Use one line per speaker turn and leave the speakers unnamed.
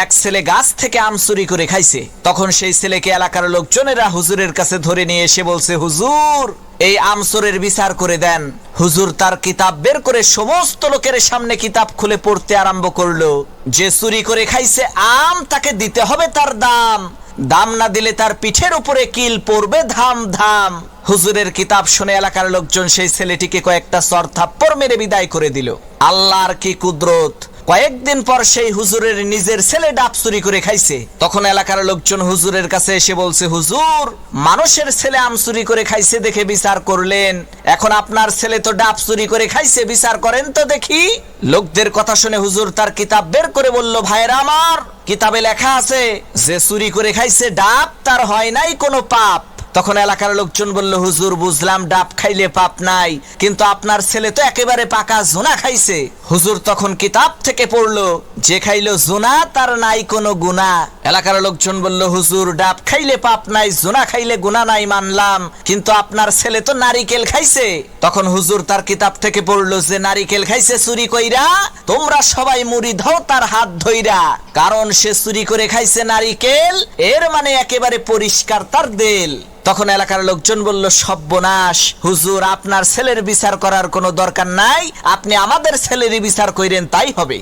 এক ছেলে গাছ থেকে আম চুরি করে খাইছে। তখন সেই ছেলেকে এলাকার লোকজনেরা হুজুরের কাছে ধরে নিয়ে এসে বলছে, হুজুর এই আম চোরের বিচার করে দেন। হুজুর তার কিতাব বের করে সমস্ত লোকের সামনে কিতাব খুলে পড়তে আরম্ভ করলো। যে চুরি করে খাইছে আম তাকে দিতে হবে তার দাম, দাম না দিলে তার পিঠের উপরে কিল পড়বে ধাম ধাম। হুজুরের কিতাব শুনে এলাকার লোকজন সেই ছেলেটিকে কয়েকটা চর থাপ্পড় মেরে বিদায় করে দিল। আল্লাহর কি কুদরত! কয়েকদিন পর সেই হুজুরের নিজের ছেলে ডাব চুরি করে খাইছে। তখন এলাকার লোকজন হুজুরের কাছে এসে বলছে, হুজুর মানুষের ছেলে আম চুরি করে খাইছে দেখে বিচার করলেন, এখন আপনার ছেলে তো ডাব চুরি করে খাইছে, বিচার করেন তো দেখি। লোকদের কথা শুনে হুজুর তার কিতাব বের করে বলল, ভাইরা আমার, কিতাবে লেখা আছে যে চুরি করে খাইছে ডাব তার হয় নাই কোনো পাপ। তখন এলাকার লোকজন বলল, হুজুর বুঝলাম ডাব খাইলে পাপ নাই, কিন্তু আপনার ছেলে তো একেবারে পাকা জোনা খাইছে। হুজুর তখন কিতাব থেকে পড়লো, যে খাইলো জোনা তার নাই কোনো গুনাহ। এলাকার লোকজন বলল, হুজুর ডাব খাইলে পাপ নাই, জোনা খাইলে গুনাহ নাই মানলাম, কিন্তু আপনার ছেলে তো নারিকেল খাইছে। তখন হুজুর তার কিতাব থেকে পড়লো, যে নারিকেল খাইছে চুরি কইরা, তোমরা সবাই মুড়ি দাও তার হাত ধইরা, কারণ সে চুরি করে খাইছে নারিকেল, এর মানে একেবারে পরিষ্কার তার দেল। তখন এলাকার লোকজন বলল, সর্বনাশ, হুজুর আপনার ছেলের বিচার করার কোনো দরকার নাই, আপনি আমাদের ছেলেরই বিচার কইরেন তাই হবে।